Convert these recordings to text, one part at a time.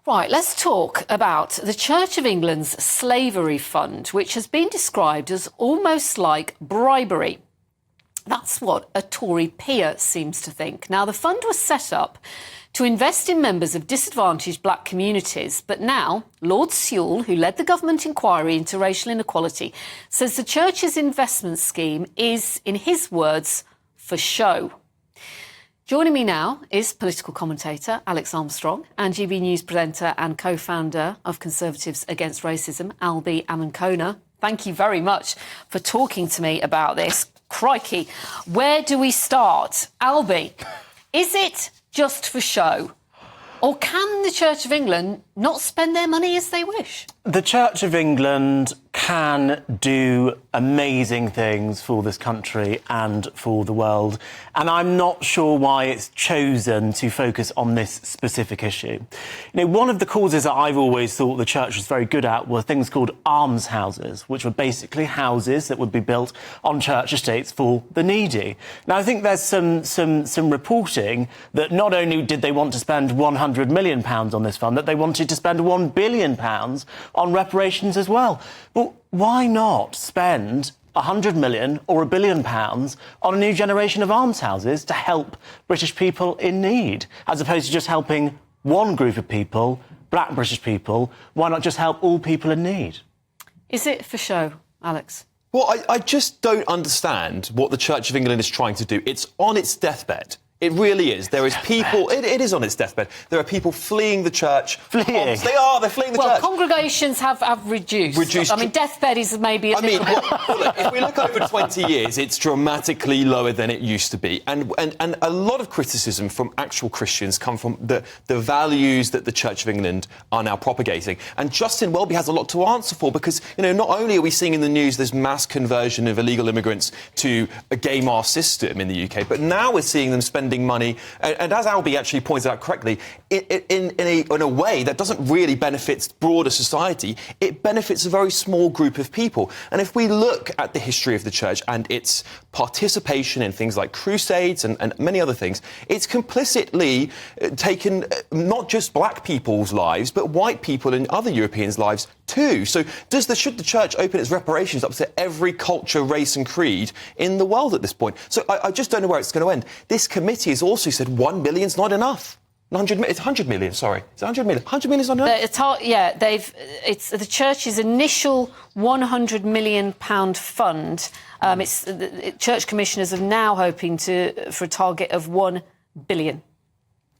Right, let's talk about the Church of England's slavery fund, which has been described as almost like bribery. That's what a Tory peer seems to think. Now, the fund was set up to invest in members of disadvantaged black communities, but now Lord Sewell, who led the government inquiry into racial inequality, says the Church's investment scheme is, in his words, for show. Joining me now is political commentator Alex Armstrong and GB News presenter and co-founder of Conservatives Against Racism, Albie Amankona. Thank you very much for talking to me about this. Crikey, where do we start? Albie, is it just for show? Or can the Church of England not spend their money as they wish? The Church of England can do amazing things for this country and for the world, and I'm not sure why it's chosen to focus on this specific issue. You know, one of the causes that I've always thought the Church was very good at were things called almshouses, which were basically houses that would be built on church estates for the needy. Now, I think there's some reporting that not only did they want to spend £100 million on this fund, that they wanted to spend £1 billion on reparations as well. But why not spend 100 million or £1 billion on a new generation of almshouses to help British people in need, as opposed to just helping one group of people, black British people? Why not just help all people in need? Is it for show, Alex? Well, I just don't understand what the Church of England is trying to do. It's on its deathbed. It really is. There is people... It is on its deathbed. There are people fleeing the church. Fleeing? They're fleeing the church. Well, congregations have reduced. I mean, deathbed is maybe a little... Look, if we look over 20 years, it's dramatically lower than it used to be. And a lot of criticism from actual Christians come from the values that the Church of England are now propagating. And Justin Welby has a lot to answer for because, you know, not only are we seeing in the news this mass conversion of illegal immigrants to a gay mass system in the UK, but now we're seeing them spending money, and as Albie actually pointed out correctly, in a way that doesn't really benefit broader society. It benefits a very small group of people. And if we look at the history of the church and its participation in things like crusades and many other things, it's complicitly taken not just black people's lives, but white people and other Europeans' lives too. So should the church open its reparations up to every culture, race and creed in the world at this point? So I just don't know where it's going to end. This committee has also said 1 million is not enough. It's 100 million, sorry. It's 100 million. 100 million is not enough? It's the Church's initial £100 million fund. Church commissioners are now hoping for a target of £1 billion.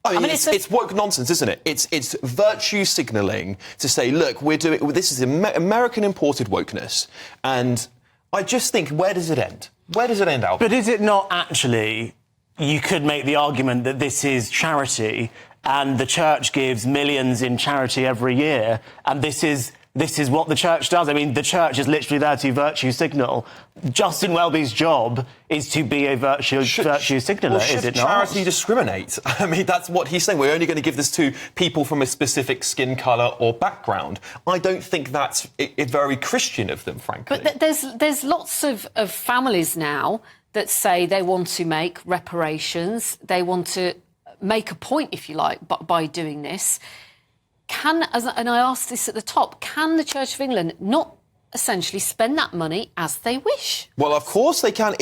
I mean, it's woke nonsense, isn't it? It's virtue signalling to say, look, this is American imported wokeness. And I just think, where does it end? Where does it end, Albert? But is it not actually... You could make the argument that this is charity and the church gives millions in charity every year, and this is what the church does. I mean, the church is literally there to virtue signal. Justin Welby's job is to be a virtue signaller, is it not? Should charity discriminate? I mean, that's what he's saying. We're only going to give this to people from a specific skin colour or background. I don't think that's very Christian of them, frankly. But there's lots of families now that say they want to make reparations, they want to make a point, if you like, by doing this. And I asked this at the top, can the Church of England not essentially spend that money as they wish? Well, of course they can.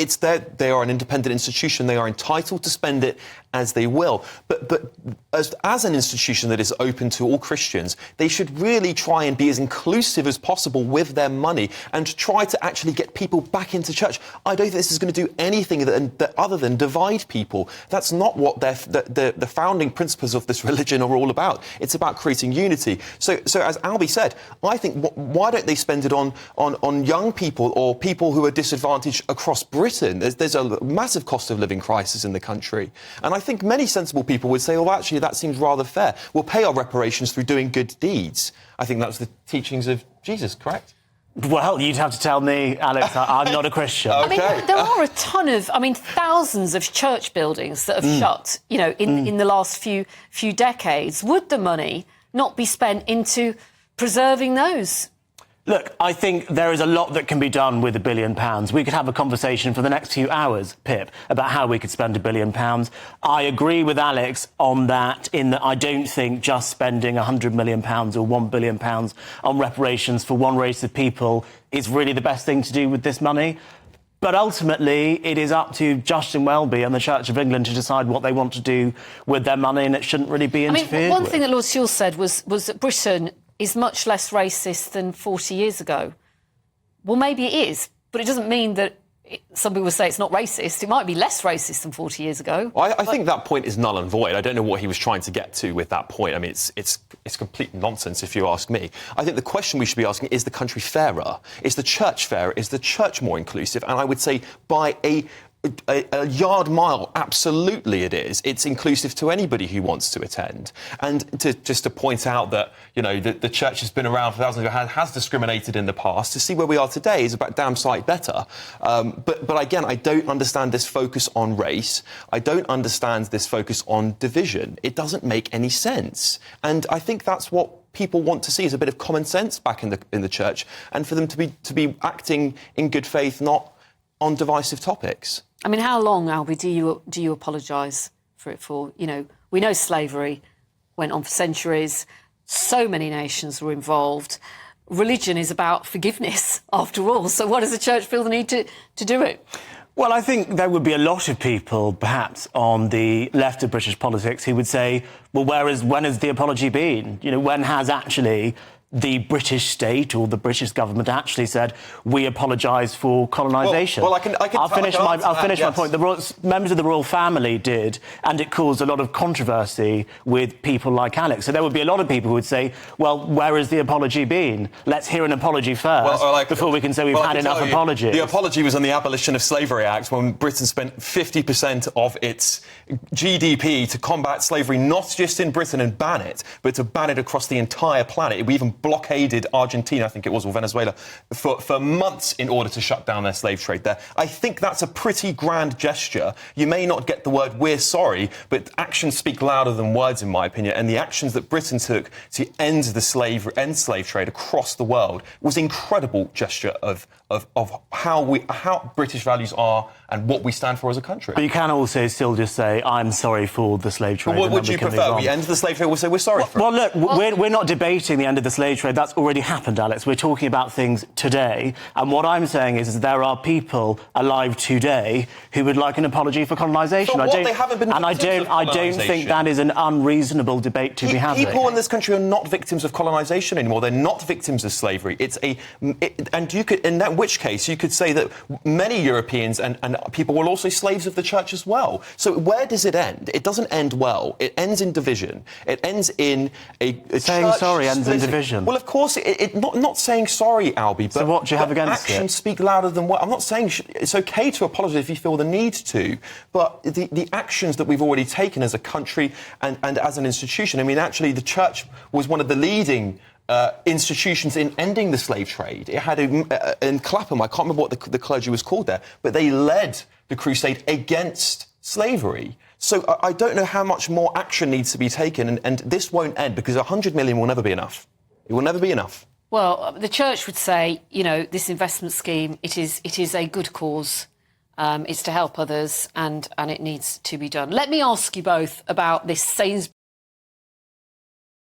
They are an independent institution. They are entitled to spend it as they will. But as an institution that is open to all Christians, they should really try and be as inclusive as possible with their money and try to actually get people back into church. I don't think this is going to do anything other than divide people. That's not what the founding principles of this religion are all about. It's about creating unity. So as Albie said, I think why don't they spend it on young people or people who are disadvantaged across Britain? There's a massive cost of living crisis in the country. And I think many sensible people would say, well, actually, that seems rather fair. We'll pay our reparations through doing good deeds. I think that was the teachings of Jesus, correct? Well, you'd have to tell me, Alex, I'm not a Christian. Okay. I mean, there are thousands of church buildings that have shut, in the last few decades. Would the money not be spent into preserving those? Look, I think there is a lot that can be done with £1 billion. We could have a conversation for the next few hours, Pip, about how we could spend £1 billion. I agree with Alex on that, in that I don't think just spending £100 million or £1 billion on reparations for one race of people is really the best thing to do with this money. But ultimately, it is up to Justin Welby and the Church of England to decide what they want to do with their money, and it shouldn't really be interfered with. One thing that Lord Sewell said was that Britain is much less racist than 40 years ago. Well, maybe it is, but it doesn't mean that some people say it's not racist. It might be less racist than 40 years ago. I think that point is null and void. I don't know what he was trying to get to with that point. I mean, it's complete nonsense, if you ask me. I think the question we should be asking, is the country fairer? Is the church fairer? Is the church more inclusive? And I would say by a yard mile, absolutely it is. It's inclusive to anybody who wants to attend. And just to point out that, you know, the church has been around for thousands of years, has discriminated in the past. To see where we are today is about damn sight better. But again, I don't understand this focus on race. I don't understand this focus on division. It doesn't make any sense. And I think that's what people want to see, is a bit of common sense back in the church, and for them to be acting in good faith, not on divisive topics. I mean, how long, Albie, do you apologise for it for? You know, we know slavery went on for centuries. So many nations were involved. Religion is about forgiveness, after all. So why does the church feel the need to do it? Well, I think there would be a lot of people, perhaps, on the left of British politics who would say, well, when has the apology been? You know, when has actually the British state or the British government actually said, we apologise for colonisation? Well, I'll finish my point. The members of the royal family did, and it caused a lot of controversy with people like Alex. So there would be a lot of people who would say, well, where has the apology been? Let's hear an apology first before we can say we've had enough apologies. The apology was on the Abolition of Slavery Act, when Britain spent 50% of its GDP to combat slavery, not just in Britain and ban it, but to ban it across the entire planet. We even blockaded Argentina, I think it was, or Venezuela, for months in order to shut down their slave trade there. I think that's a pretty grand gesture. You may not get the word "we're sorry," but actions speak louder than words, in my opinion. And the actions that Britain took to end slave trade across the world was an incredible gesture of how British values are and what we stand for as a country. But you can also still just say, I'm sorry for the slave trade. But what would you prefer? We end the slave trade, we'll say we're sorry for it? Well, look, we're not debating the end of the slave trade. That's already happened, Alex. We're talking about things today. And what I'm saying is there are people alive today who would like an apology for colonisation. I don't think that is an unreasonable debate to be having. People in this country are not victims of colonisation anymore. They're not victims of slavery. In which case you could say that many Europeans and people were also slaves of the church as well. So where does it end? It doesn't end well. It ends in division. It ends in a saying sorry ends in division. Well, of course, not saying sorry, Albie. But so what do you have against it? Actions speak louder than words. I'm not saying it's OK to apologise if you feel the need to, but the actions that we've already taken as a country and as an institution. I mean, actually, the church was one of the leading institutions in ending the slave trade. It had in Clapham, I can't remember what the clergy was called there, but they led the crusade against slavery. So I don't know how much more action needs to be taken, and this won't end, because 100 million will never be enough. It will never be enough. Well, the church would say, you know, this investment scheme, it is a good cause. It's to help others, and it needs to be done. Let me ask you both about this